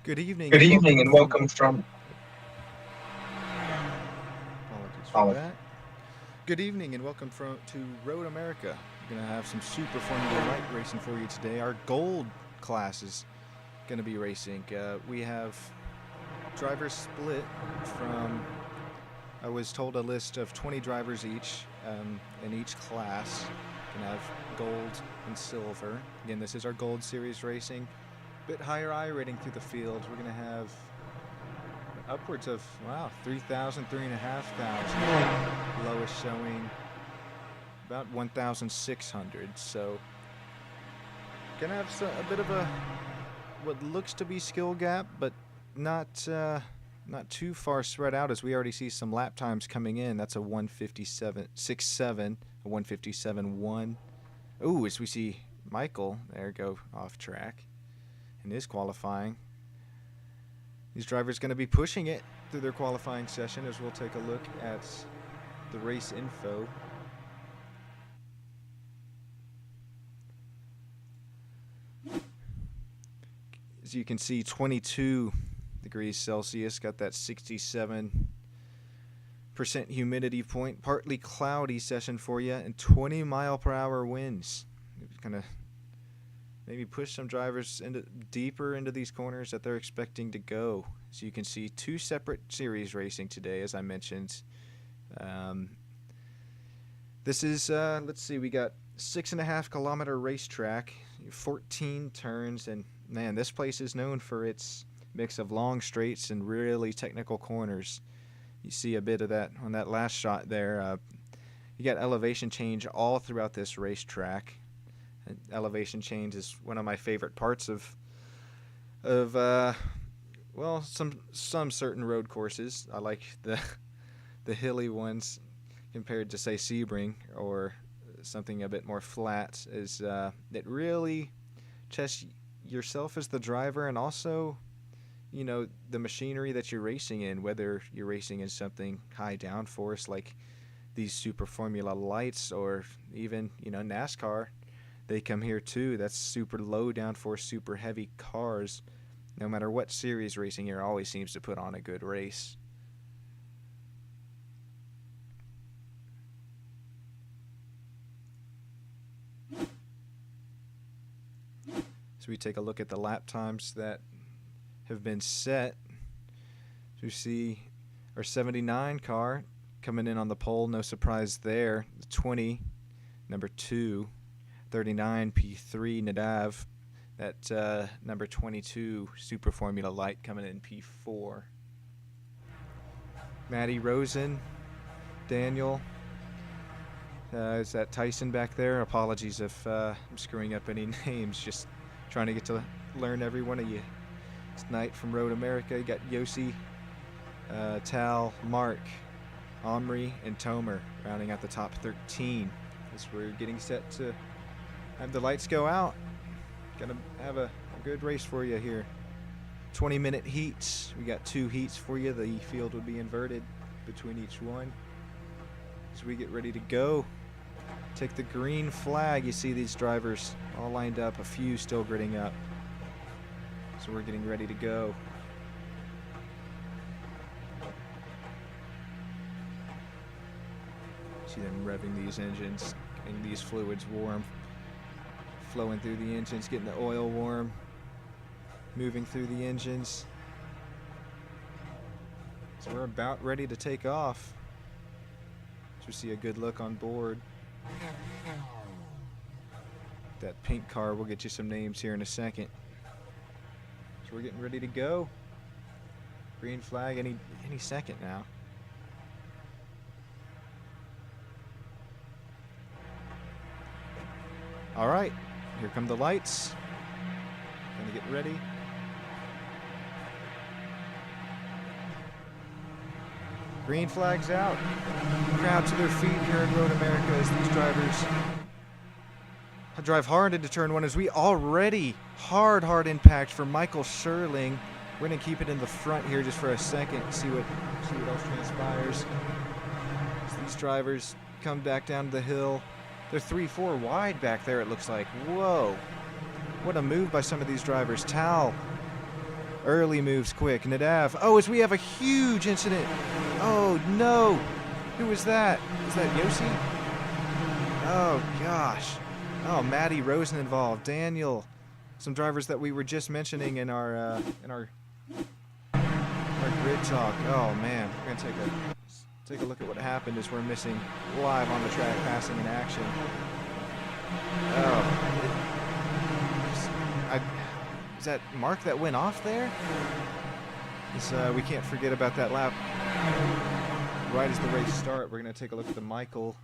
Good evening Good and evening welcome and from. welcome from. Apologies for Oh, that. Good evening and welcome to Road America. We're gonna have some Super Formula Light racing for you today. Our gold class is gonna be racing. We have drivers split from. I was told a list of 20 drivers each in each class. Gonna have gold and silver. Again, this is our gold series racing. Bit higher I rating through the field. We're gonna have upwards of 3,000, 3,500. Lowest showing about 1,600. So gonna have a bit of a what looks to be skill gap, but not too far spread out as we already see some lap times coming in. That's a 157.67, a 157.1. Ooh, as we see Michael there go off track in his qualifying. These drivers going to be pushing it through their qualifying session as we'll take a look at the race info. As you can see, 22 degrees Celsius, got that 67% humidity point, partly cloudy session for you, and 20-mile-per-hour winds. Kind of maybe push some drivers deeper into these corners that they're expecting to go. So you can see two separate series racing today, as I mentioned. This is, let's see, we got 6.5-kilometer racetrack, 14 turns, and man, this place is known for its mix of long straights and really technical corners. You see a bit of that on that last shot there. You got elevation change all throughout this racetrack. Elevation change is one of my favorite parts of some certain road courses. I like the hilly ones compared to say Sebring or something a bit more flat. Is it really tests yourself as the driver and also the machinery that you're racing in, whether you're racing in something high downforce like these Super Formula Lights or even NASCAR. They come here too. That's super low downforce, super heavy cars. No matter what series racing here, always seems to put on a good race. So we take a look at the lap times that have been set. So we see our 79 car coming in on the pole. No surprise there. The 20, number 2. 39 P3 Nadav, that number 22 Super Formula Light coming in P4. Maddie Rosen, Daniel, is that Tyson back there? Apologies if I'm screwing up any names, just trying to get to learn every one of you tonight from Road America. You got Yossi, Tal, Mark, Omri, and Tomer rounding out the top 13 as we're getting set to have the lights go out. Gonna have a good race for you here. 20-minute heats. We got 2 heats for you. The field would be inverted between each one. As we get ready to go, take the green flag. You see these drivers all lined up, a few still gridding up. So we're getting ready to go. See them revving these engines, getting these fluids warm. Flowing through the engines, getting the oil warm, moving through the engines. So we're about ready to take off. So we see a good look on board. That pink car, we'll get you some names here in a second. So we're getting ready to go. Green flag any second now. All right. Here come the lights. Gonna get ready. Green flag's out. Crowd to their feet here in Road America as these drivers drive hard into turn 1 as we already hard impact for Michael Sherling. We're gonna keep it in the front here just for a second, see what else transpires. As these drivers come back down the hill. They're 3-4 wide back there, it looks like. Whoa. What a move by some of these drivers. Tal Early moves quick. Nadav. Oh, as we have a huge incident. Oh, no. Who was that? Is that Yossi? Oh, gosh. Oh, Matty Rosen involved. Daniel. Some drivers that we were just mentioning in our grid talk. Oh, man. We're going to take a look at what happened as we're missing live on the track passing in action. Oh. Is that Mark that went off there? We can't forget about that lap. Right as the race start, we're going to take a look at the Michael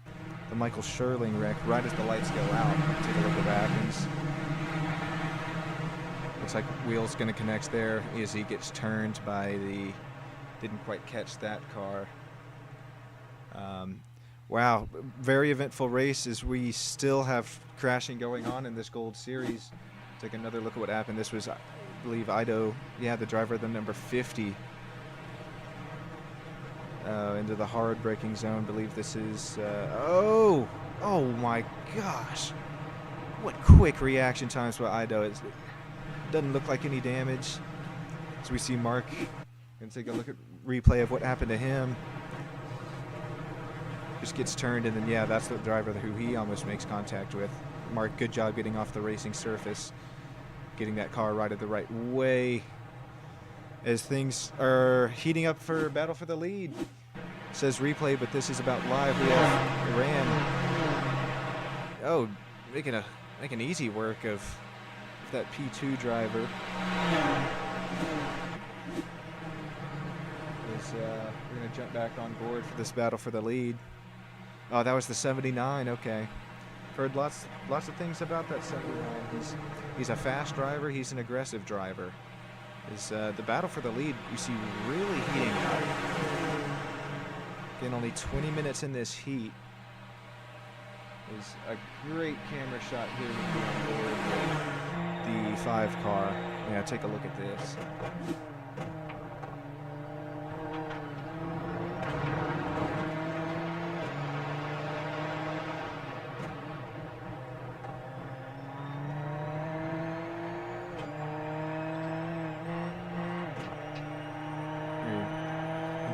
Sherling wreck. Right as the lights go out, take a look at what happens. Looks like wheel's going to connect there as he gets turned by the. Didn't quite catch that car. Wow, very eventful race as we still have crashing going on in this Gold Series. Take another look at what happened. This was, I believe, Ido, the driver of the number 50. Into the hard braking zone. I believe this is, oh my gosh. What quick reaction times by Ido. It doesn't look like any damage. So we see Mark, gonna take a look at replay of what happened to him. Just gets turned, and then, yeah, that's the driver who he almost makes contact with. Mark, good job getting off the racing surface, getting that car right at the right way. As things are heating up for a battle for the lead. It says replay, but this is about live. We have Iran. Oh, making easy work of that P2 driver. We're going to jump back on board for this battle for the lead. Oh, that was the 79. Okay. Heard lots of things about that 79. He's a fast driver. He's an aggressive driver. The battle for the lead you see really heating up. Again, only 20 minutes in this heat. Is a great camera shot here with the 5 car. Yeah, take a look at this.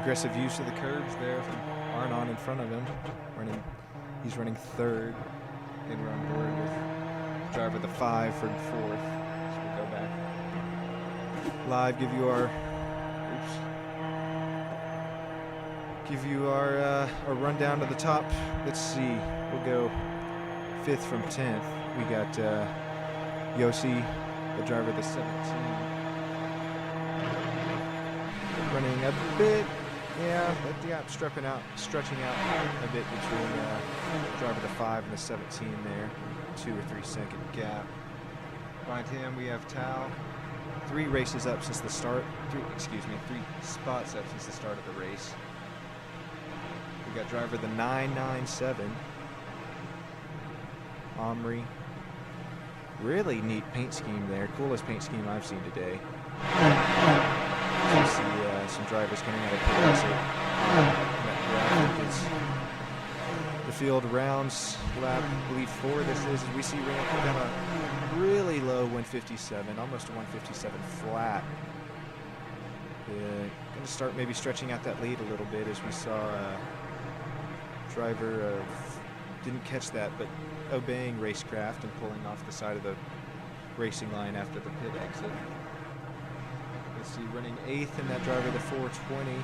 Aggressive use of the curbs there from Arnon in front of him. He's running 3rd, and we're on board with driver the 5 for 4th. So we'll go back live, give you our rundown to the top. Let's see, we'll go 5th from 10th. We got Yossi, the driver the 17, running a bit. Yeah, but the gap stretching out a bit between driver the 5 and the 17 there. 2 or 3 second gap. Behind him we have Tal. 3 races up since the start. 3 spots up since the start of the race. We got driver the 997. Omri. Really neat paint scheme there. Coolest paint scheme I've seen today. You see some drivers coming out of pit. The field rounds lap, I believe 4 this is. As we see Rand come down a really low 157, almost a 157 flat. Going to start maybe stretching out that lead a little bit, as we saw driver didn't catch that, but obeying racecraft and pulling off the side of the racing line after the pit exit. Let's see, running 8th in that driver, the 420. We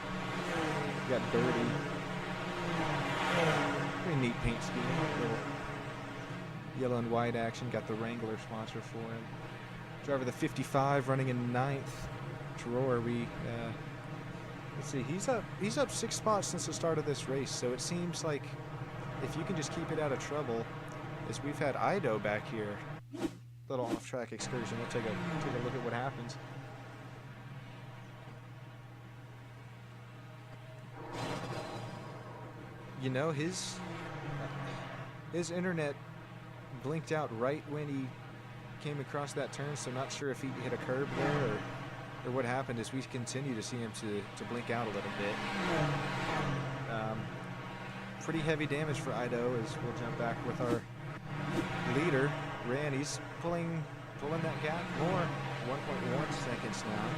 got Birdie. Pretty neat paint scheme. Little yellow and white action. Got the Wrangler sponsor for him. Driver the 55 running in 9th. Dror, let's see, he's up 6 spots since the start of this race, so it seems like if you can just keep it out of trouble, as we've had Ido back here. Little off-track excursion. We'll take a look at what happens. You know, his internet blinked out right when he came across that turn, so not sure if he hit a curb there or what happened, as we continue to see him to blink out a little bit. Pretty heavy damage for Ido, as we'll jump back with our leader, Rand. He's pulling that gap more. 1.1 second seconds now.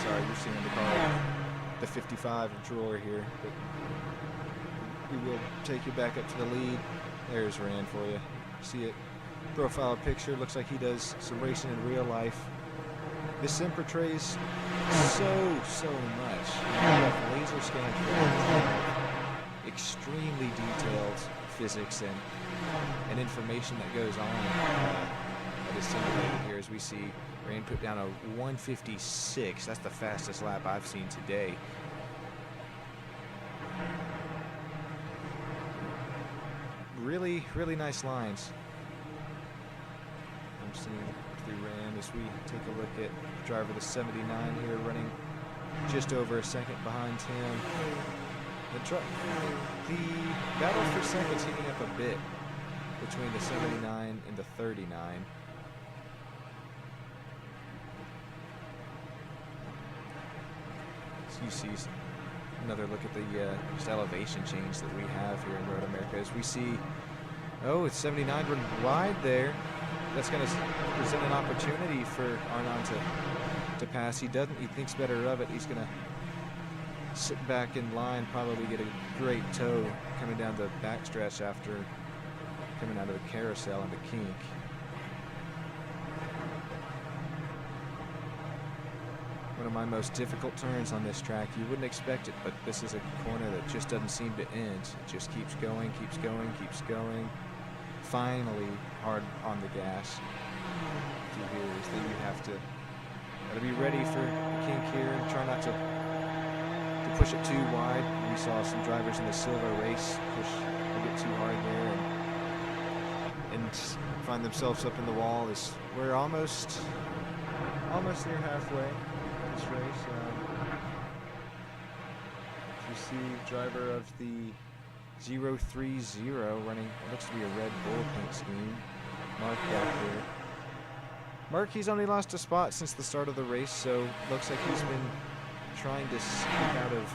Sorry, you're seeing the car, the 55 of Dror here, but we will take you back up to the lead. There's Rand for you. See it? Profile picture. Looks like he does some racing in real life. This sim portrays so much. You have laser scanned film, extremely detailed physics and information that goes on that is simulated here, as we see Rand put down a 156. That's the fastest lap I've seen today. Really nice lines. I'm seeing through Rand as we take a look at driver the 79 here, running just over a second behind him. The battle for seconds heating up a bit between the 79 and the 39. So you see another look at the just elevation change that we have here in Road America, as we see, oh, it's 79 running wide there. That's going to present an opportunity for Arnon to pass. He doesn't. He thinks better of it. He's going to sit back in line, probably get a great tow coming down the backstretch after coming out of the carousel and the kink. One of my most difficult turns on this track. You wouldn't expect it, but this is a corner that just doesn't seem to end. It just keeps going, keeps going, keeps going. Finally, hard on the gas. Here is that you have to gotta be ready for the kink here and try not to push it too wide. We saw some drivers in the silver race push a bit too hard there and find themselves up in the wall. As we're almost near halfway this race. You see driver of the 030 running, it looks to be a red bull paint scheme. Mark back there. Mark, he's only lost a spot since the start of the race, so looks like he's been trying to keep out of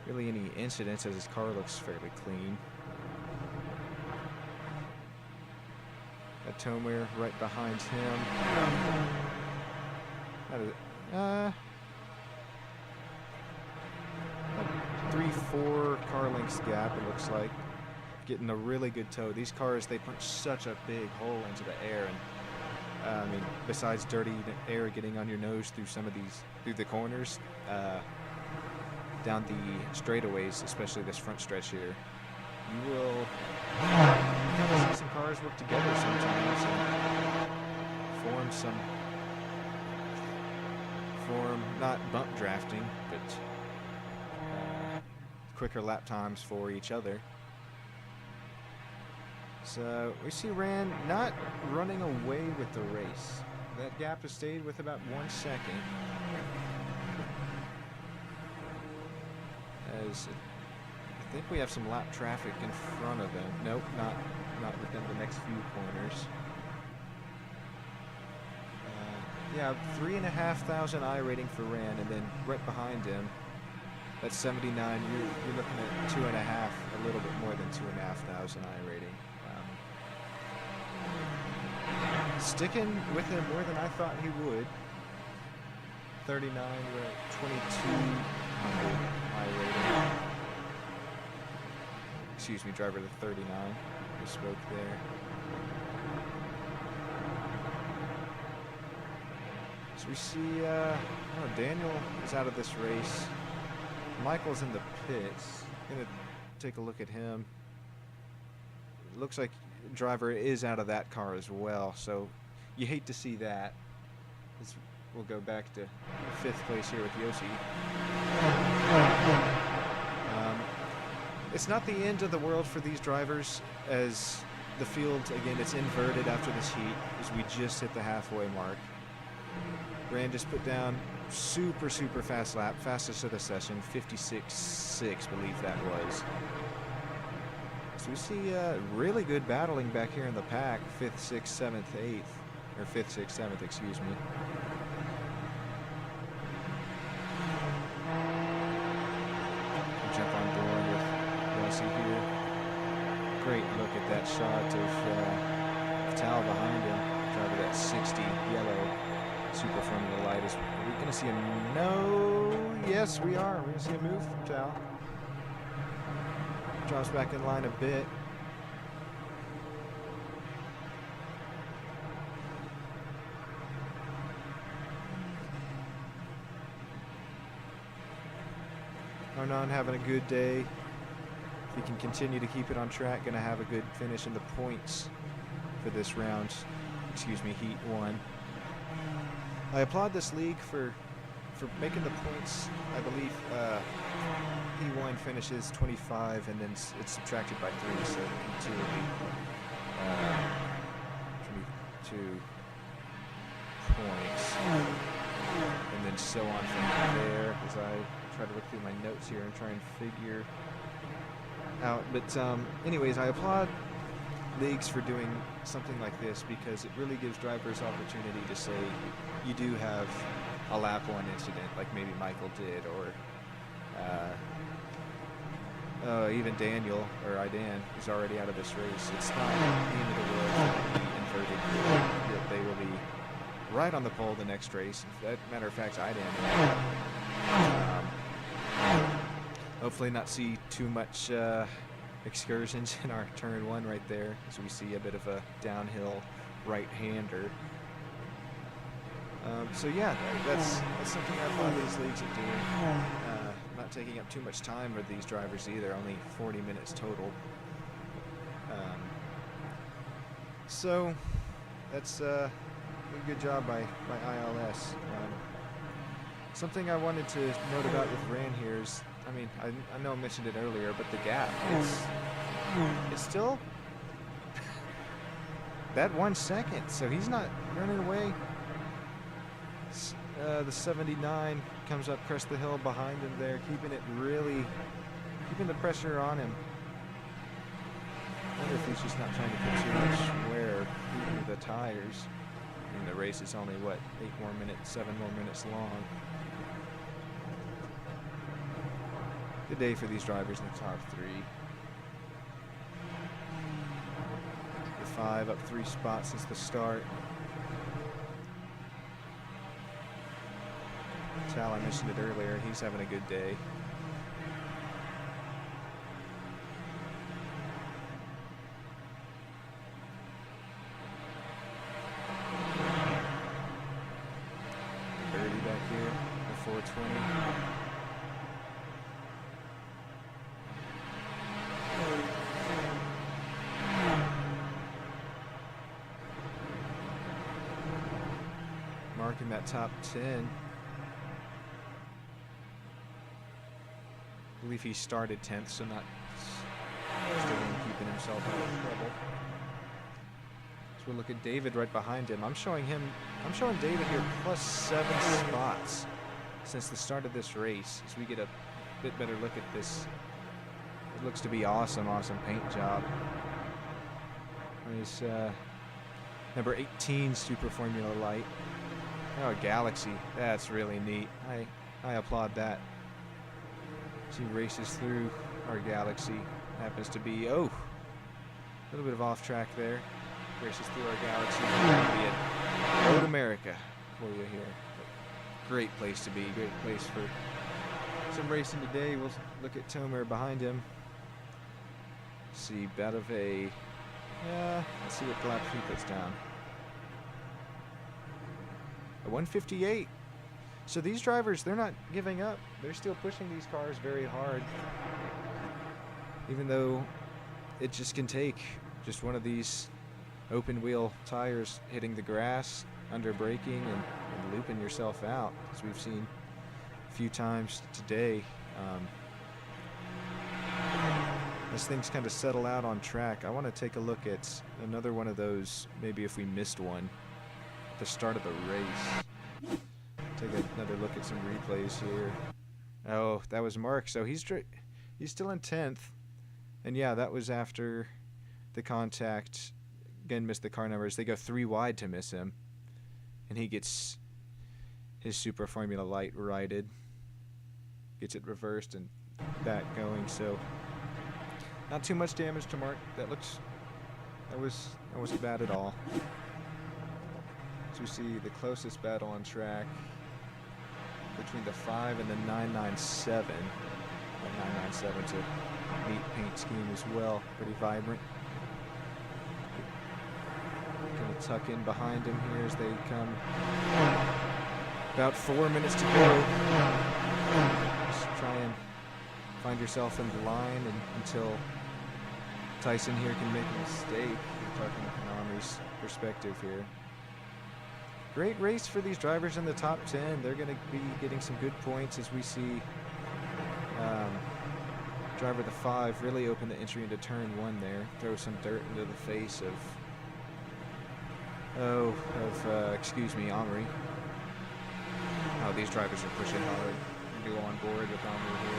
really any incidents, as his car looks fairly clean. Tomer right behind him. That is, a 3-4 car lengths gap, it looks like. Getting a really good tow. These cars, they punch such a big hole into the air, and I mean, besides dirty air getting on your nose through some of these, through the corners, down the straightaways, especially this front stretch here, you will kind of see some cars work together sometimes and form not bump drafting, but quicker lap times for each other. So we see Rand not running away with the race. That gap has stayed with about 1 second. As I think we have some lap traffic in front of him. Nope, not within the next few corners. Yeah, 3,500 iRating for Rand, and then right behind him, that's 79. You're looking at 2.5, a little bit more than 2,500 iRating. Sticking with him more than I thought he would. 39, we're at 2,200 iRating. Excuse me, driver to 39. We spoke there. So we see, Daniel is out of this race. Michael's in the pits. Gonna take a look at him. Looks like driver is out of that car as well, so you hate to see that. We'll go back to 5th place here with Yossi. It's not the end of the world for these drivers, as the field, again, it's inverted after this heat, as we just hit the halfway mark. Rand just put down super fast lap, fastest of the session, 56.6, believe that was. So we see really good battling back here in the pack, 5th, 6th, 7th, 8th, or 5th, 6th, 7th, excuse me. Jump on board with Yossi here. Great look at that shot of Tal behind him. Driver that 60 yellow Super Formula Light. Are we going to see a no? Yes, we are. We're going to see a move from Tal. Drops back in line a bit. Arnon having a good day. If he can continue to keep it on track, going to have a good finish in the points for this round. Excuse me, Heat 1. I applaud this league for making the points. I believe P1 finishes 25 and then it's subtracted by 3, so P2 will be 22 points. And then so on from there, as I try to look through my notes here and try and figure out. But anyways, I applaud leagues for doing something like this because it really gives drivers opportunity to say you do have a lap 1 incident like maybe Michael did, or even Daniel or Idan is already out of this race. It's not the end of the world to be inverted. They will be right on the pole the next race. Matter of fact, Idan. Hopefully not see too much excursions in our turn 1 right there, as we see a bit of a downhill right-hander. So yeah, that's something I applaud these leagues are doing. Not taking up too much time with these drivers either, only 40 minutes total. So that's a good job by ILS. Something I wanted to note about with Ran here is, I mean, I know I mentioned it earlier, but the gap, it's still that 1 second, so he's not running away. The 79 comes up crest the hill behind him there, keeping the pressure on him. I wonder if he's just not trying to put too much wear into the tires. I mean, the race is only, what, 7 more minutes long. Good day for these drivers in the top 3. The 5 up 3 spots since the start. Tal, I mentioned it earlier, he's having a good day. Birdie back here, the 420. Marking that top 10. I believe he started 10th, so not still keeping himself out of trouble. So we'll look at David right behind him. I'm showing David here plus 7 spots since the start of this race. As we get a bit better look at this, it looks to be awesome paint job. There's number 18 Super Formula Light. Oh, Galaxy. That's really neat. I applaud that. She races through our Galaxy. Happens to be, oh, a little bit of off track there. Races through our Galaxy. Be at Road America for you here. Great place to be. Great place for some racing today. We'll look at Tomer behind him. See, about of a, let's see what lap he puts down. A 158. So these drivers, they're not giving up. They're still pushing these cars very hard. Even though it just can take just one of these open wheel tires hitting the grass, under braking, and looping yourself out, as we've seen a few times today. As things kind of settle out on track, I want to take a look at another one of those, maybe if we missed one at the start of the race. Take another look at some replays here. Oh, that was Mark. So he's still in 10th. And yeah, that was after the contact. Again, missed the car numbers. They go 3 wide to miss him. And he gets his Super Formula Light righted. Gets it reversed and back going. So Not too much damage to mark. That wasn't bad at all. So we see the closest battle on track between the 5 and the 997. The 997's a neat paint scheme as well, pretty vibrant. Gonna tuck in behind him here as they come. About 4 minutes to go. Just try and find yourself in the line until Tyson here can make a mistake. We're talking from Omri's perspective here. Great race for these drivers in the top 10. They're going to be getting some good points as we see driver the 5 really open the entry into turn 1 there. Throw some dirt into the face of excuse me, Omri. Oh, these drivers are pushing hard. Go on board with Omri here.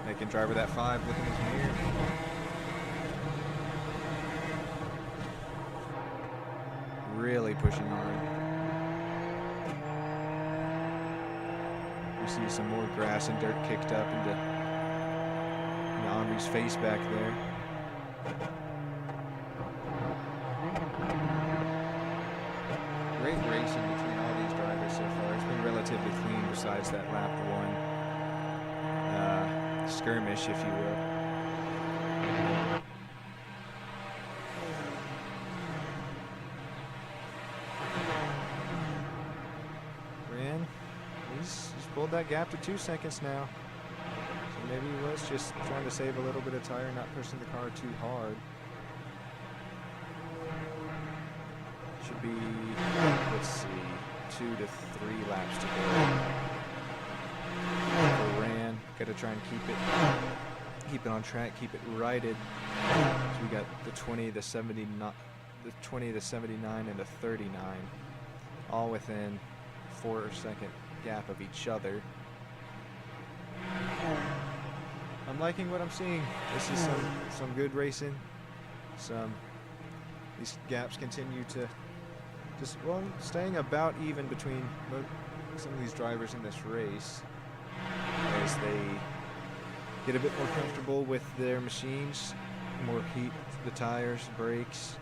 Making driver that 5 look in his mirror. Really pushing hard. You see some more grass and dirt kicked up into Omri's face back there. Great racing between all these drivers so far. It's been relatively clean besides that lap 1 skirmish, if you will. He's pulled that gap to 2 seconds now. So maybe he was just trying to save a little bit of tire, not pushing the car too hard. Should be, let's see, 2 to 3 laps to go. For Ran, got to try and keep it on track, keep it righted. So we got the 20, the 79, and the 39, all within 4-second gap of each other. I'm liking what I'm seeing. This is some good racing. These gaps continue to just, well, staying about even between some of these drivers in this race as they get a bit more comfortable with their machines, more heat, the tires, brakes.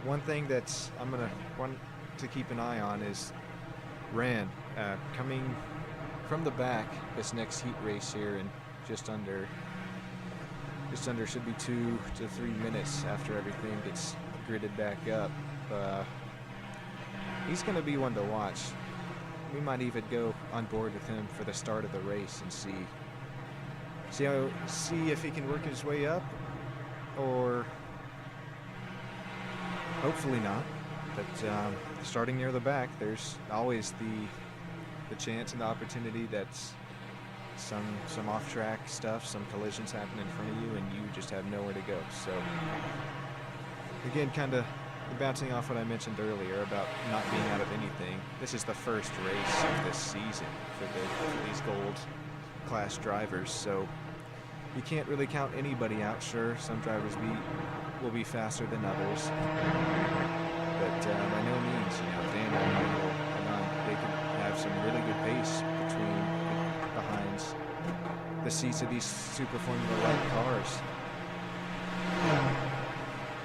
One thing that's I'm gonna want to keep an eye on is Ran coming from the back this next heat race here in just under should be 2 to 3 minutes after everything gets gridded back up. He's going to be one to watch. We might even go on board with him for the start of the race and see if he can work his way up, or hopefully not. But starting near the back, there's always the chance and the opportunity that some off-track stuff, some collisions happen in front of you, and you just have nowhere to go. So again, kind of bouncing off what I mentioned earlier about not being out of anything. This is the first race of this season for these gold class drivers, so you can't really count anybody out. Sure, some drivers will be faster than others, but by no means, Daniel and Michael, they can have some really good pace behind the seats of these Super Formula Light cars.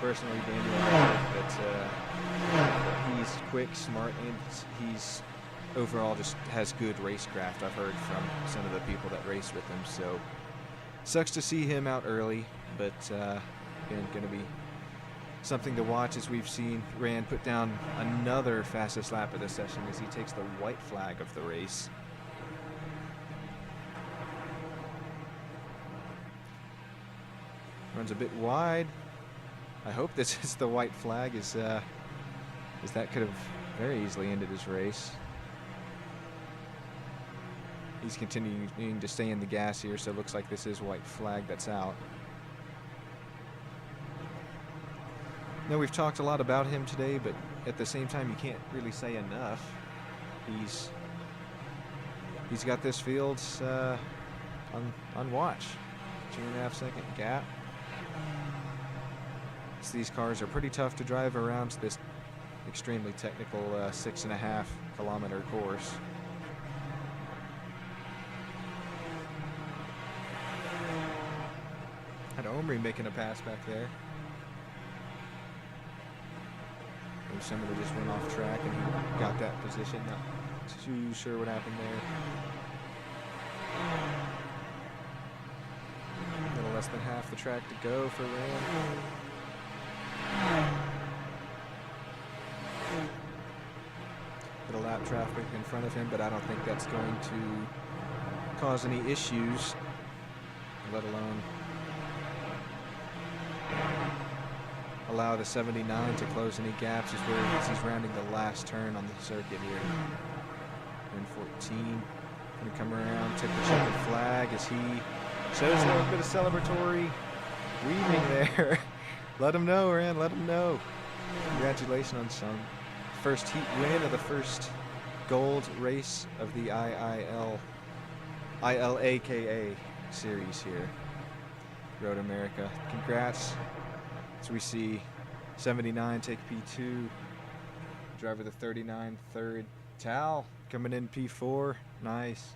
Personally, Daniel, I think that he's quick, smart, and he's overall just has good racecraft. I've heard from some of the people that race with him, so sucks to see him out early, but again, going to be something to watch as we've seen Rand put down another fastest lap of the session as he takes the white flag of the race. Runs a bit wide. I hope this is the white flag, as that could have very easily ended his race. He's continuing to stay in the gas here, so it looks like this is white flag that's out. Now, we've talked a lot about him today, but at the same time, you can't really say enough. He's got this field on watch. 2.5 second gap. So these cars are pretty tough to drive around this extremely technical 6.5 kilometer course. Had Omri making a pass back there. Somebody just went off track and he got that position. Not too sure what happened there. A little less than half the track to go for Ram. Bit of lap traffic in front of him, but I don't think that's going to cause any issues, let alone allow the 79 to close any gaps as he's rounding the last turn on the circuit here. Turn 14. Gonna come around, take the checkered flag as he shows a little bit of celebratory weaving there. Let him know, Rand, let him know. Congratulations on some first heat win of the first gold race of the ILAKA series here. Road America. Congrats. So we see 79 take P2, driver the 39 third, Tal coming in P4, nice,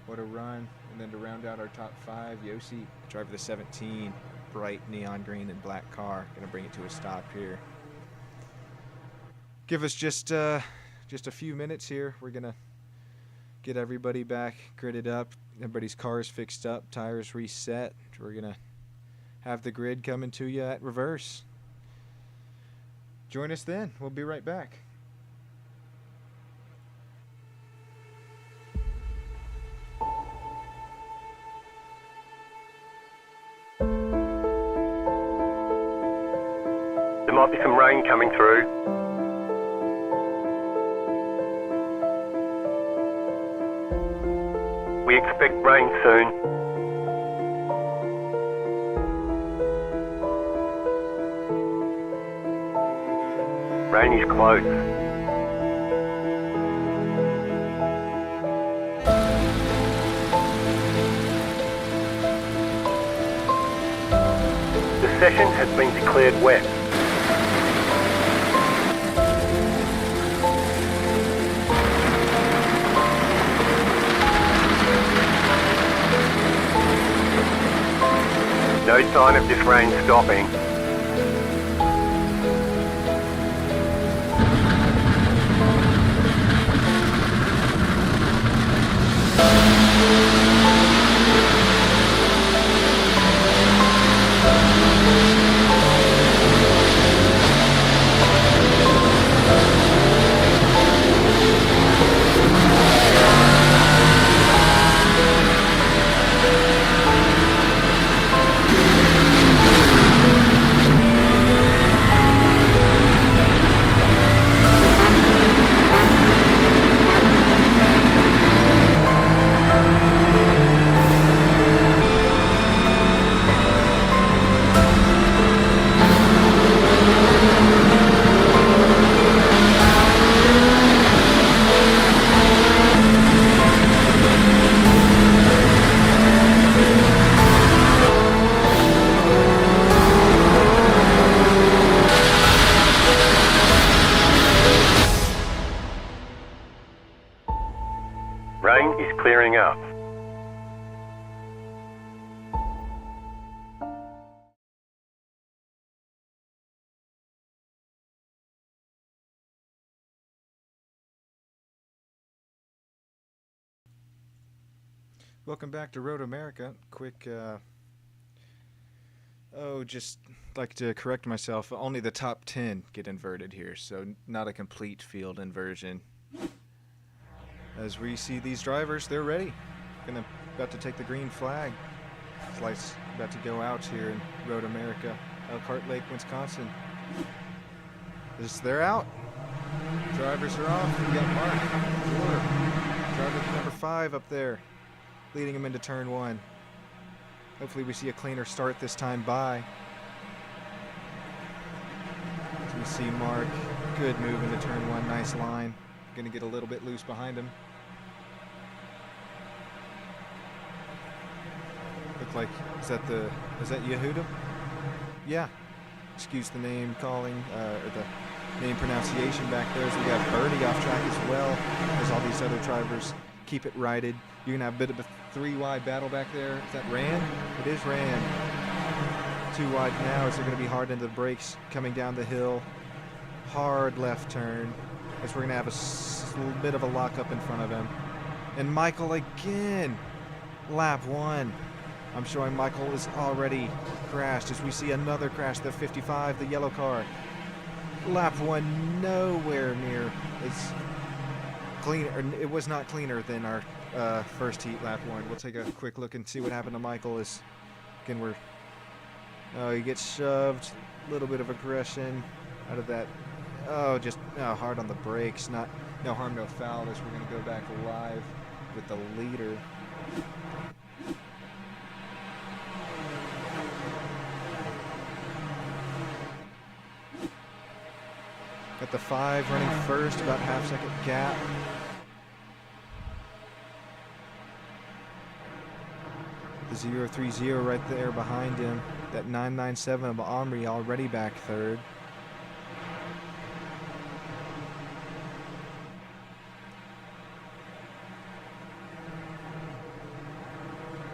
what a run. And then to round out our top 5, Yossi, driver the 17, bright neon green and black car, gonna bring it to a stop here. Give us just a few minutes here. We're gonna get everybody back gridded up, everybody's cars fixed up, tires reset. We're gonna have the grid coming to you at reverse. Join us then. We'll be right back. There might be some rain coming through. We expect rain soon. Rain is close. The session has been declared wet. No sign of this rain stopping. Rain is clearing up. Welcome back to Road America. Quick, just like to correct myself. Only the top 10 get inverted here, so not a complete field inversion. As we see these drivers, they're ready. About to take the green flag. Flight's about to go out here in Road America, Elkhart Lake, Wisconsin. They're out. Drivers are off. We got Mark, driver number 5 up there, leading him into turn 1. Hopefully we see a cleaner start this time by. As we see Mark, good move into turn 1, nice line. Gonna get a little bit loose behind him. like, is that Yehuda? Yeah. Excuse the name calling, or the name pronunciation back there. So we got Birdie off track as well as all these other drivers keep it righted. You're going to have a bit of a 3-wide battle back there. Is that Rand? It is Rand. 2 wide now as they're going to be hard into the brakes coming down the hill. Hard left turn as we're going to have a bit of a lockup in front of him. And Michael again. Lap 1. I'm showing Michael is already crashed as we see another crash, the 55, the yellow car. Lap 1 nowhere near as clean, or it was not cleaner than our first heat, lap 1. We'll take a quick look and see what happened to Michael. Is again he gets shoved, a little bit of aggression out of that. Just hard on the brakes. No harm, no foul. As we're going to go back live with the leader. Got the 5 running first, about half-second gap. The 030 right there behind him. That 997 of Omri already back third.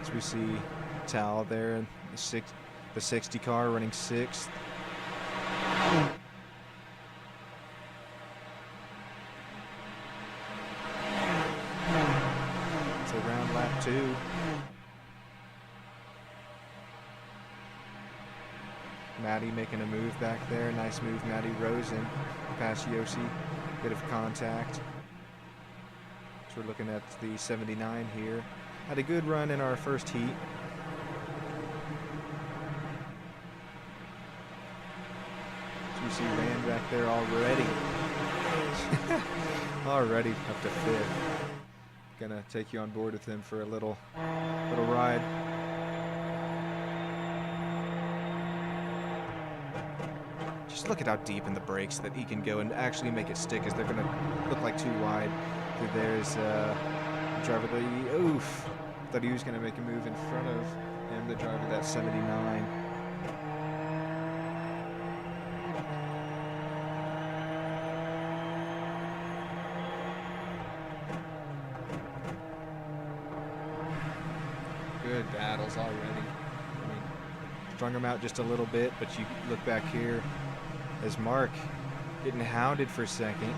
As we see Tal there, and the 60 car running 6th. So round lap 2. Maddie making a move back there. Nice move, Maddie Rosen. Past Yossi. Bit of contact. So we're looking at the 79 here. Had a good run in our first heat. So you see Rand back there already. Already up to 5th. Gonna take you on board with him for a little ride. Just look at how deep in the brakes that he can go and actually make it stick, as they're going to look like too wide. There's driver, oof. Thought he was going to make a move in front of him, the driver, that 79. Good battles already. I mean, strung him out just a little bit, but you look back here as Mark getting hounded for second.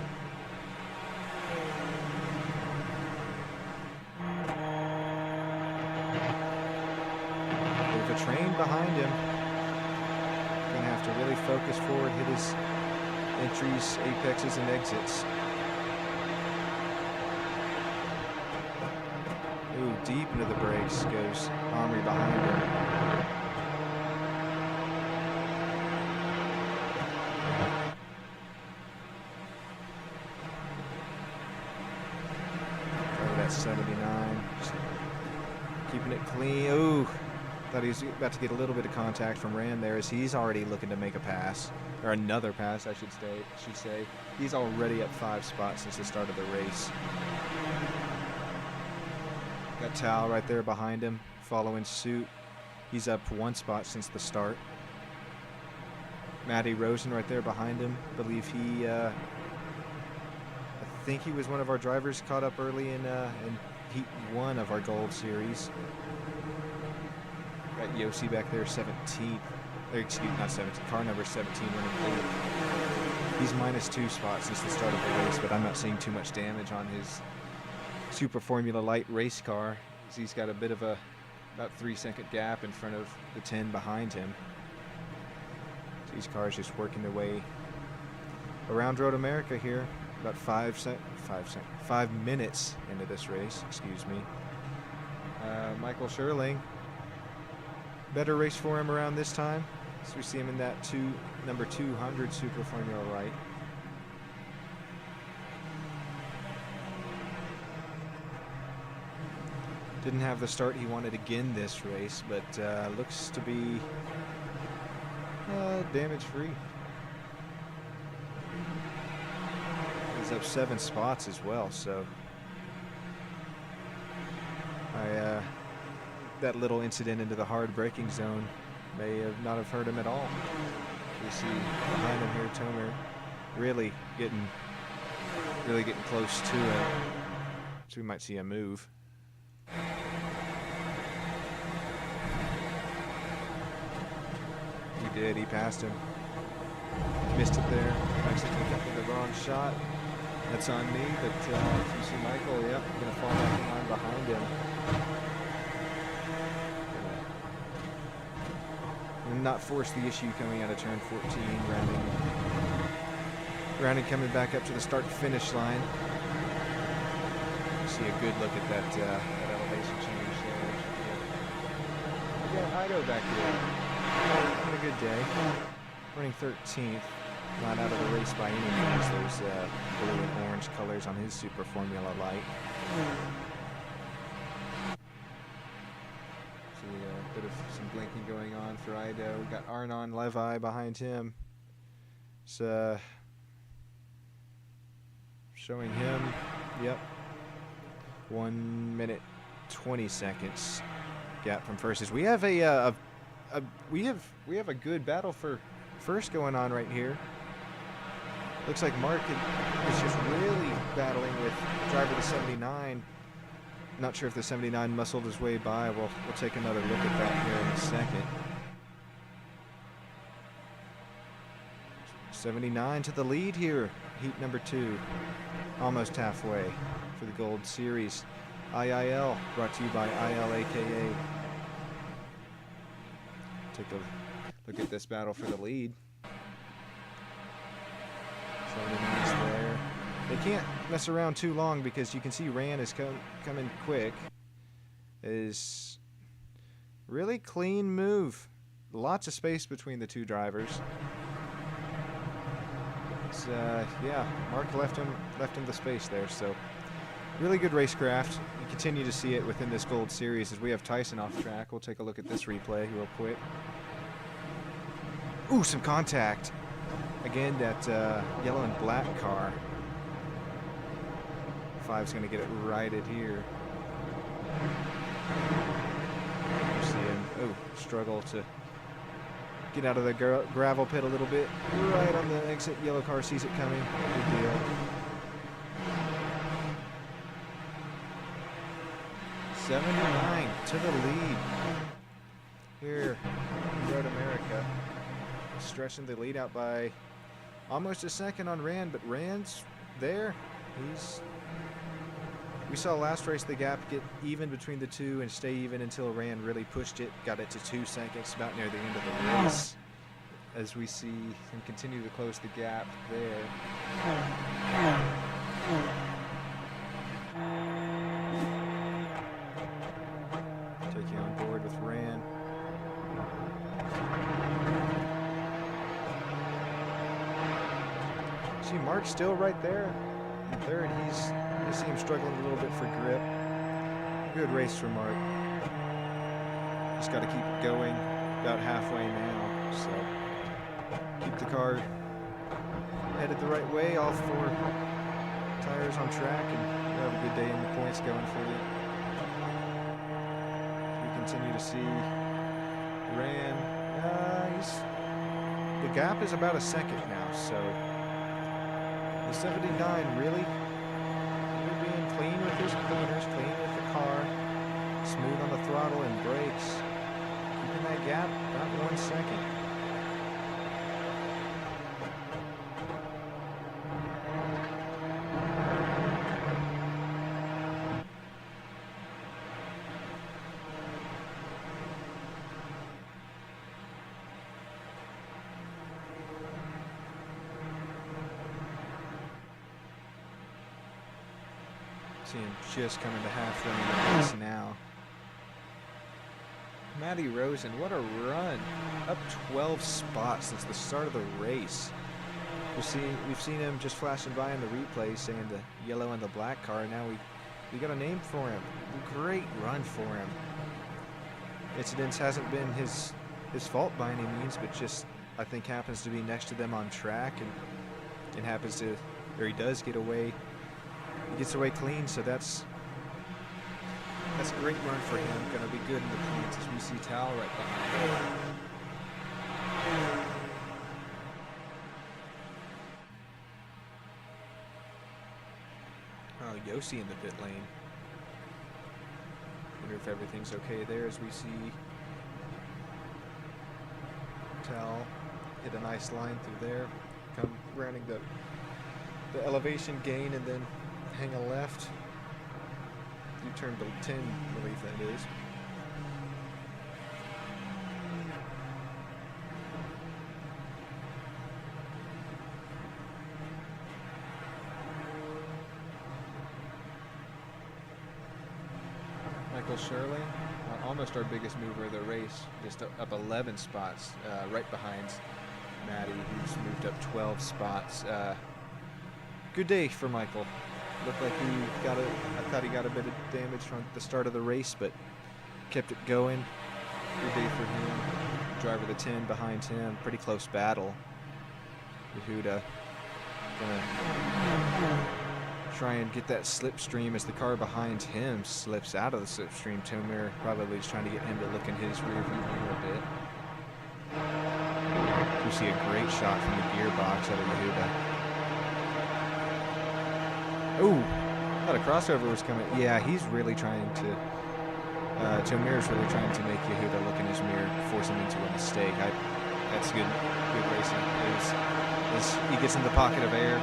With a train behind him, gonna have to really focus forward, hit his entries, apexes, and exits. Ooh, deep into the brakes goes Omri behind him. That 79, just keeping it clean. Ooh, thought he was about to get a little bit of contact from Rand there, as he's already looking to make a pass, or another pass, I should say. He's already up 5 spots since the start of the race. Got Tal right there behind him, following suit. He's up 1 spot since the start. Matty Rosen right there behind him. I believe he, I think he was one of our drivers caught up early in Heat 1 of our Gold Series. Got Yossi back there, 17th. Not 17, car number 17 running late. He's minus 2 spots since the start of the race, but I'm not seeing too much damage on his Super Formula Light race car. He's got a bit of a about 3-second gap in front of the 10 behind him. So these cars just working their way around Road America here. About 5 minutes into this race, excuse me. Michael Scherling, better race for him around this time. So we see him in that number 200 Super Formula Light. Didn't have the start he wanted again this race, but looks to be damage-free. He's up 7 spots as well, so I that little incident into the hard braking zone may have not have hurt him at all. We see behind him here, Tomer really getting close to it. So we might see a move. He did. He passed him. Missed it there. Accidentally got the wrong shot. That's on me, but you see Michael, yep, gonna fall back in line behind him. And not force the issue coming out of turn 14, rounding coming back up to the start-finish line. You see a good look at that elevation change there. We got Ido back here. Having a good day. Running 13th. Not out of the race by any means. Those blue and orange colors on his Super Formula light. See a bit of some blinking going on for Ido. We got Arnon Levi behind him. It's showing him, yep, 1 minute 20 seconds gap from first. As we have we have a good battle for first going on right here. Looks like Mark is just really battling with driver the 79. Not sure if the 79 muscled his way by. We'll take another look at that here in a second. 79 to the lead here, heat number 2. Almost halfway for the Gold Series. IIL brought to you by ILAKA. Take a look at this battle for the lead. 79's there. They can't mess around too long because you can see Ran is coming quick. Is really clean move. Lots of space between the two drivers. It's, yeah, Mark left him the space there. So really good racecraft. You continue to see it within this Gold Series as we have Tyson off track. We'll take a look at this replay real quick. Ooh, some contact. Again, that yellow and black car. 5's going to get it righted here. You see him, struggle to get out of the gravel pit a little bit. Right on the exit, yellow car sees it coming. Good deal. '79 to the lead here in Road America. Stretching the lead out by almost a second on Rand, but Rand's there. We saw last race the gap get even between the two and stay even until Rand really pushed it, got it to 2 seconds about near the end of the race. As we see him continue to close the gap there. Take you on board with Rand. See Mark still right there. In third, you see him struggling a little bit for grip. Good race for Mark. Just got to keep it going. About halfway now, so keep the car headed the right way. All 4 tires on track, and you'll have a good day in the points going for you. We continue to see Ran. The gap is about a second now, so. The 79 really being clean with his cleaners, clean with the car, smooth on the throttle and brakes, keeping that gap about 1 second. See him just coming to halfway in the race now. Matty Rosen, what a run. Up 12 spots since the start of the race. We've seen him just flashing by in the replay saying the yellow and the black car. Now we got a name for him. A great run for him. Incidents hasn't been his fault by any means, but just I think happens to be next to them on track and happens to, or he does get away. He gets away clean, so that's That's a great run for him. Going to be good in the points as we see Tal right behind him. Oh, Yossi in the pit lane. Wonder if everything's okay there as we see Tal hit a nice line through there. Come rounding the elevation gain and then hang a left. U-turn to 10, I believe that is. Michael Shirley, almost our biggest mover of the race, just up 11 spots, right behind Maddie, who's moved up 12 spots. Good day for Michael. Looked like I thought he got a bit of damage from the start of the race, but kept it going. Good day for him. Driver the 10 behind him, pretty close battle. Yehuda gonna try and get that slipstream as the car behind him slips out of the slipstream. Tomir probably is trying to get him to look in his rear view mirror a bit. We see a great shot from the gearbox out of Yehuda. Oh, thought a crossover was coming. Yeah, he's really trying to. Tomir's really trying to make Yehuda look in his mirror, force him into a mistake. That's good racing. As he gets in the pocket of air,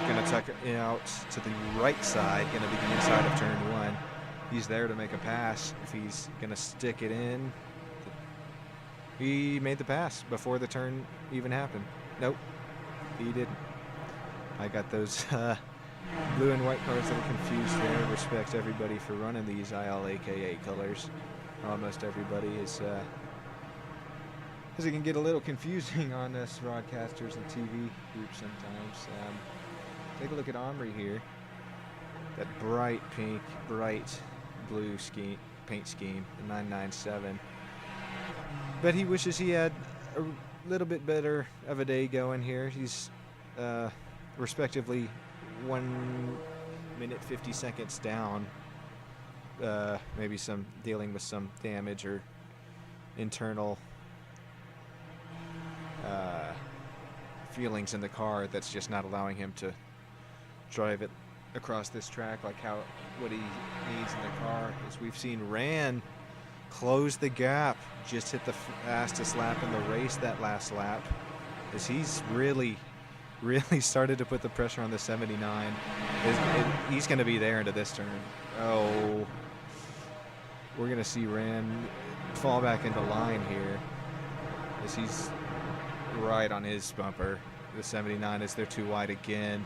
gonna tuck it out to the right side, gonna be the inside of turn 1. He's there to make a pass. If he's gonna stick it in, he made the pass before the turn even happened. Nope, he didn't. I got those blue and white cars that are confused there. Respect everybody for running these ILAKA colors. Almost everybody is, because it can get a little confusing on us broadcasters and TV groups sometimes. Take a look at Omri here. That bright pink, bright blue paint scheme, the 997. But he wishes he had a little bit better of a day going here. He's respectively 1 minute 50 seconds down. Maybe dealing with some damage or internal feelings in the car that's just not allowing him to drive it across this track like what he needs in the car. As we've seen Ran close the gap, just hit the fastest lap in the race that last lap, as he's really started to put the pressure on the 79. He's going to be there into this turn. Oh, we're going to see Ran fall back into line here as he's right on his bumper. The 79 is they're too wide again.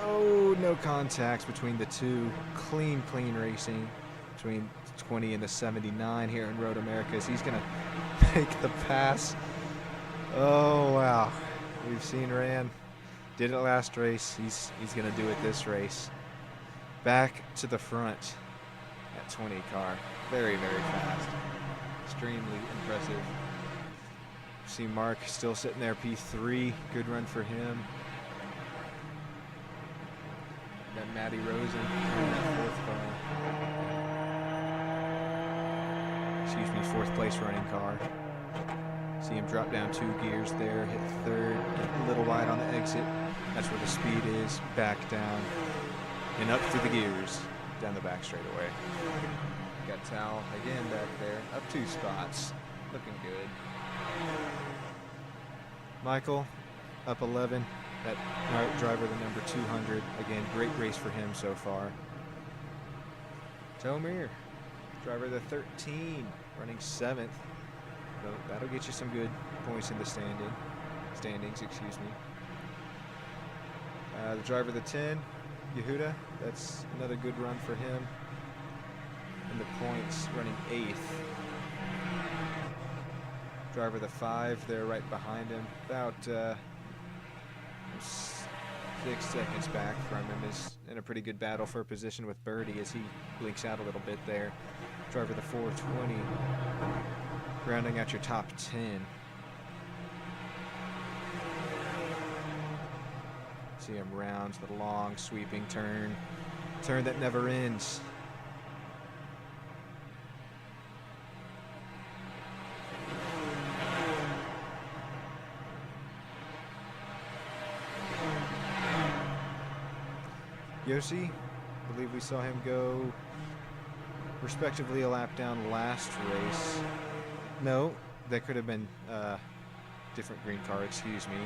Oh, no contacts between the two. Clean racing between 20 and the 79 here in Road America as he's going to make the pass. Oh, wow. We've seen Ran. Did it last race. He's going to do it this race. Back to the front at 20 car. Very fast. Extremely impressive. See Mark still sitting there, P3. Good run for him. Got Matty Rosen in that fourth car. Excuse me, fourth place running car. See him drop down 2 gears there, hit third, a little wide on the exit. That's where the speed is, back down, and up through the gears, down the back straightaway. Got Tal again back there, up 2 spots, looking good. Michael, up 11, that driver, the number 200. Again, great race for him so far. Tomir, driver the 13, running 7th. So that'll get you some good points in the standings, excuse me. The driver the 10, Yehuda, that's another good run for him. And the points, running 8th. Driver the 5, they're right behind him. About 6 seconds back from him, is in a pretty good battle for position with Birdie as he blinks out a little bit there. Driver the 420. Rounding out your top 10. See him rounds the long sweeping turn that never ends. Yossi, I believe we saw him go respectively a lap down last race. No, that could have been different green car, excuse me.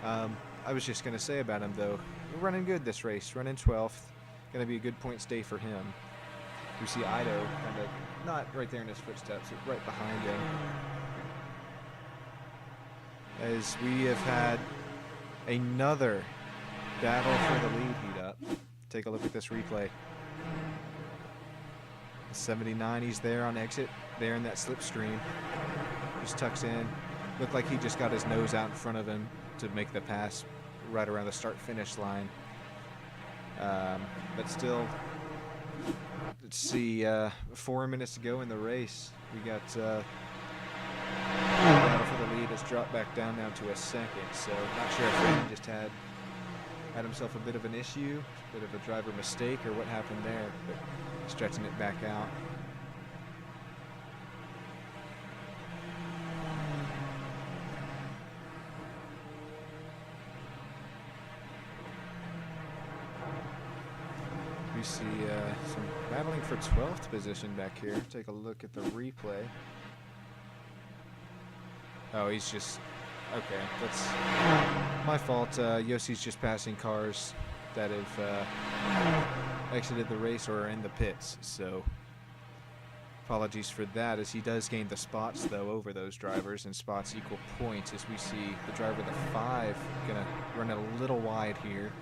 I was just going to say about him, though, running good this race, running 12th. Going to be a good points day for him. We see Ido kind of not right there in his footsteps, but right behind him. As we have had another battle for the lead heat up. Take a look at this replay. 79, he's there on exit, there in that slipstream. Just tucks in. Looked like he just got his nose out in front of him to make the pass right around the start-finish line. But still, let's see, 4 minutes to go in the race. We got battle for the lead has dropped back down now to a second, so not sure if Ryan just had himself a bit of an issue, a bit of a driver mistake, or what happened there, but stretching it back out. We see some battling for 12th position back here. Take a look at the replay. Oh, he's just... Okay, that's my fault. Yossi's just passing cars that have exited the race or are in the pits, so apologies for that, as he does gain the spots, though, over those drivers, and spots equal points, as we see the driver, the 5, going to run a little wide here.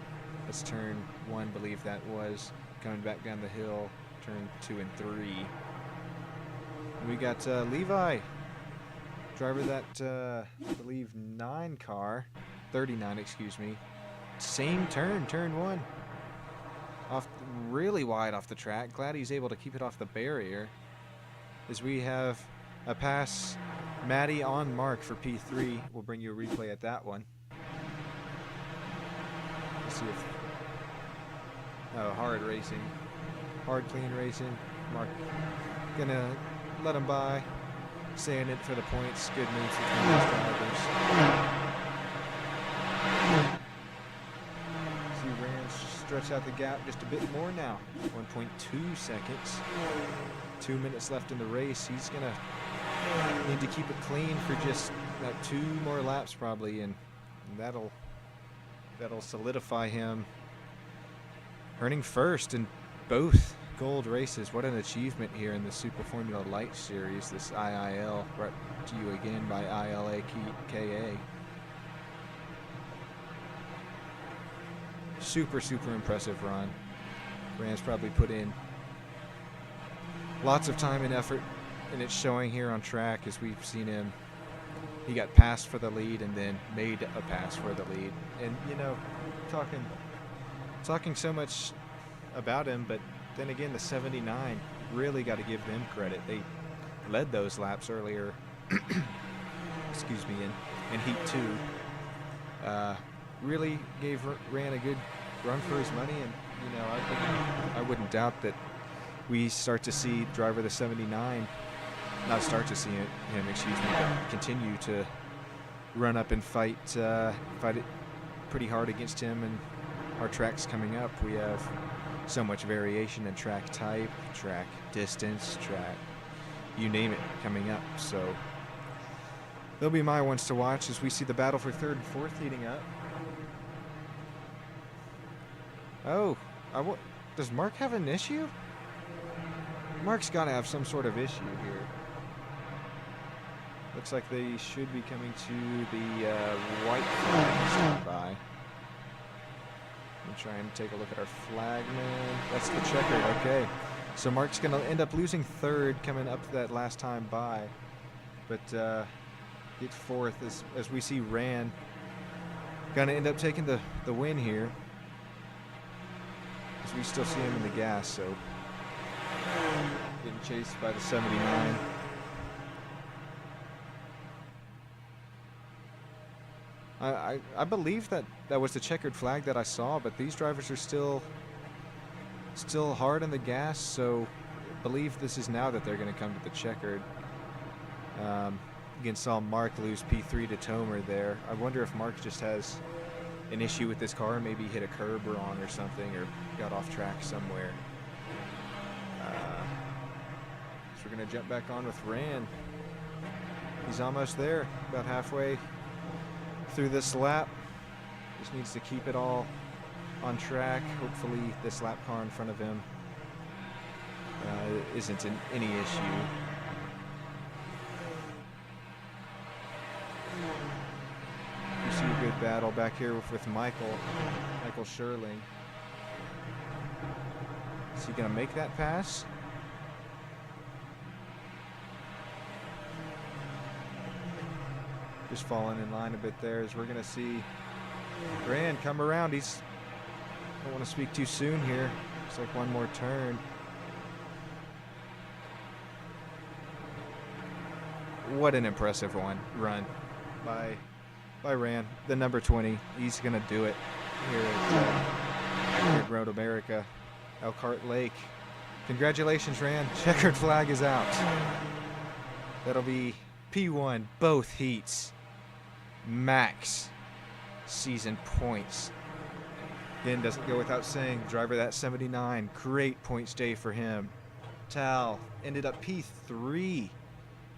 That's turn 1, believe that was, coming back down the hill, turn 2 and 3. And we got Levi, driver that, I believe, 9 car, 39, excuse me. Same turn, turn 1. Off really wide off the track. Glad he's able to keep it off the barrier. As we have a pass, Maddie on Mark for P3. We'll bring you a replay at that one. Let's see if... Oh, hard racing. Hard, clean racing. Mark gonna let him by. Saying it for the points. Good moves between those drivers. See Rand stretch out the gap just a bit more now. 1.2 seconds. 2 minutes left in the race. He's gonna need to keep it clean for just about 2 more laps probably, and that'll solidify him earning first in both gold races. What an achievement here in the Super Formula Light Series, this IIL, brought to you again by ILAKA. Super impressive run. Rand's probably put in lots of time and effort, and it's showing here on track as we've seen him. He got passed for the lead and then made a pass for the lead. And, you know, talking so much about him, but then again, the 79, really got to give them credit. They led those laps earlier, excuse me, in Heat 2. Really gave Ran a good run for his money, and, you know, I wouldn't doubt that we start to see driver the 79, not start to see him, excuse me, but continue to run up and fight it pretty hard against him. And our tracks coming up, we have so much variation in track type, track distance, track, you name it, coming up. So they'll be my ones to watch as we see the battle for 3rd and 4th heating up. Oh, does Mark have an issue? Mark's got to have some sort of issue here. Looks like they should be coming to the white flag standby. I'm trying to take a look at our flagman. That's the checkered, okay. So Mark's going to end up losing 3rd coming up that last time by. But get 4th as we see Ran going to end up taking the win here. As we still see him in the gas, so getting chased by the 79. I believe that was the checkered flag that I saw, but these drivers are still hard on the gas, so I believe this is now that they're going to come to the checkered. Again, saw Mark lose P3 to Tomer there. I wonder if Mark just has an issue with this car, maybe hit a curb wrong or something, or got off track somewhere. So we're going to jump back on with Rand. He's almost there, about halfway through this lap. Just needs to keep it all on track. Hopefully this lap car in front of him isn't any issue. You see a good battle back here with Michael Sherling. Is he going to make that pass? Just falling in line a bit there as we're going to see Rand come around. I don't want to speak too soon here. Looks like one more turn. What an impressive run by Rand, the number 20. He's going to do it here at Road America, Elkhart Lake. Congratulations, Rand. Checkered flag is out. That'll be P1 both heats. Max season points. Again, doesn't go without saying, driver that 79, great points day for him. Tal ended up P3.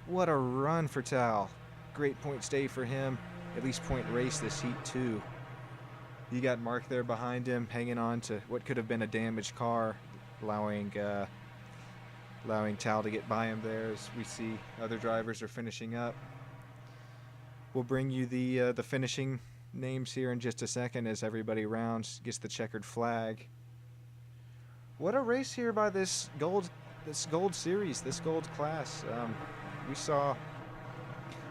What a run for Tal. Great points day for him. At least point race this heat too. You got Mark there behind him, hanging on to what could have been a damaged car, allowing Tal to get by him there as we see other drivers are finishing up. We'll bring you the finishing names here in just a second as everybody rounds, gets the checkered flag. What a race here by this gold series, this gold class. We saw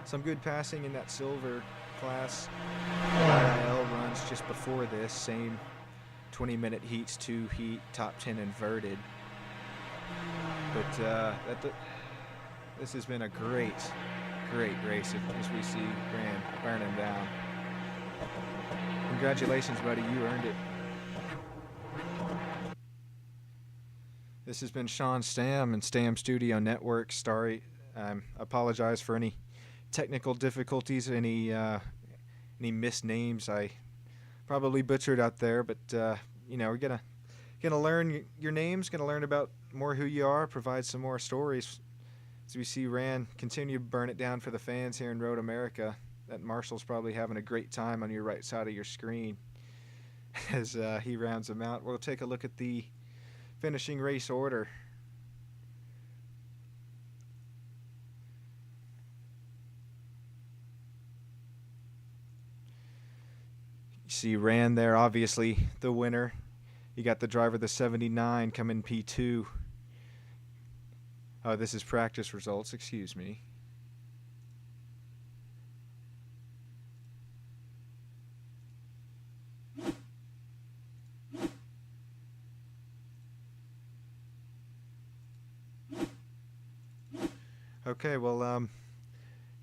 some good passing in that silver class. IL runs just before this, same 20-minute heats, 2 heat, top 10 inverted. But this has been a great race as we see Rand burning down. Congratulations, buddy, you earned it. This has been Sean Stam and Stam Studio Network. Sorry, apologize for any technical difficulties, any misnames I probably butchered out there, but we're gonna learn your names, gonna learn about more who you are, provide some more stories as we see Rand continue to burn it down for the fans here in Road America. That Marshall's probably having a great time on your right side of your screen as he rounds them out. We'll take a look at the finishing race order. You see Rand there, obviously the winner. You got the driver, the 79, coming P2. Oh, this is practice results, excuse me. Okay, well,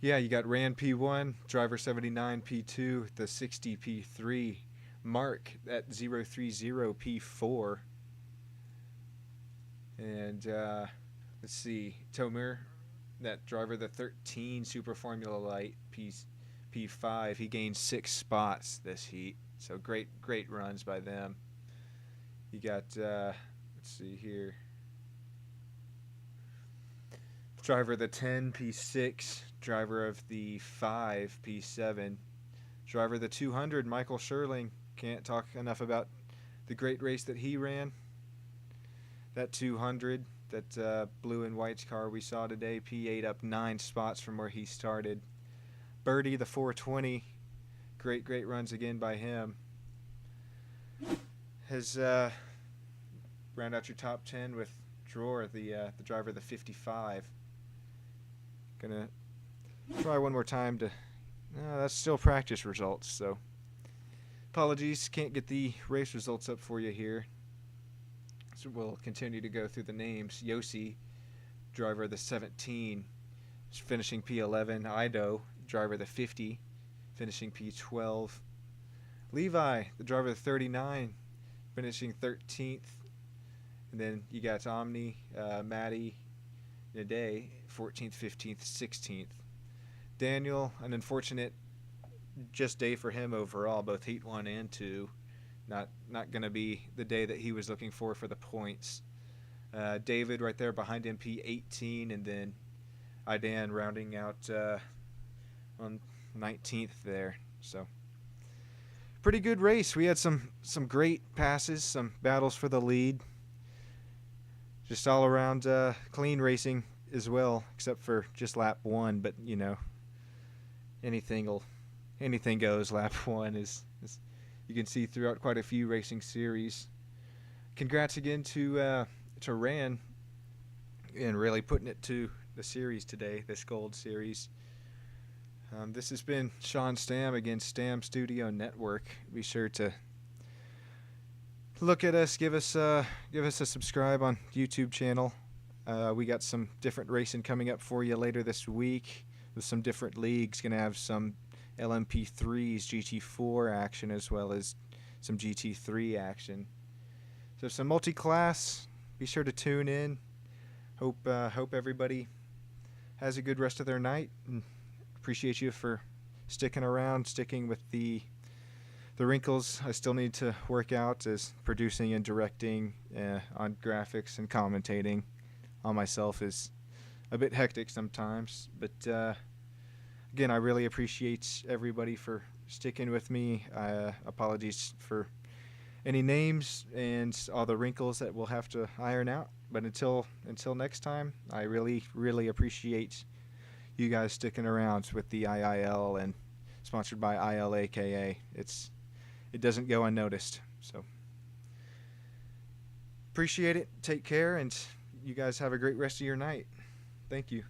yeah, you got Rand P1, driver 79 P2, the 60 P3, Mark at 030 P4, and let's see, Tomer, that driver, the 13 Super Formula Light P5, he gained 6 spots this heat, so great runs by them. You got, let's see here, driver of the 10 P6, driver of the 5 P7, driver of the 200 Michael Sherling. Can't talk enough about the great race that he ran. That 200, that blue and white car we saw today, P8 up 9 spots from where he started. Birdie, the 420, great runs again by him. Has round out your top 10 with Dror, the driver of the 55. Gonna try one more time to. No, that's still practice results, so apologies, can't get the race results up for you here. So we'll continue to go through the names. Yossi, driver of the 17, finishing P11. Ido, driver of the 50, finishing P12. Levi, the driver of the 39, finishing 13th. And then you got Omni, Maddie, Nade, 14th, 15th, 16th. Daniel, an unfortunate just day for him overall, both Heat 1 and 2. Not going to be the day that he was looking for the points. David right there behind MP 18, and then Idan rounding out on 19th there. So pretty good race. We had some great passes, some battles for the lead. Just all around clean racing as well, except for just lap 1. But you know, anything goes. Lap 1 is you can see throughout quite a few racing series. Congrats again to Ran and really putting it to the series today, this gold series. This has been Sean Stam against Stam Studio Network. Be sure to look at us, give us a subscribe on YouTube channel. We got some different racing coming up for you later this week with some different leagues. Gonna have some LMP3s, GT4 action, as well as some GT3 action. So some multi-class. Be sure to tune in. Hope everybody has a good rest of their night, and appreciate you for sticking around, sticking with the wrinkles I still need to work out, as producing and directing on graphics and commentating on myself is a bit hectic sometimes. But again, I really appreciate everybody for sticking with me. Apologies for any names and all the wrinkles that we'll have to iron out. But until next time, I really appreciate you guys sticking around with the IIL, and sponsored by ILAKA. It doesn't go unnoticed. So appreciate it. Take care, and you guys have a great rest of your night. Thank you.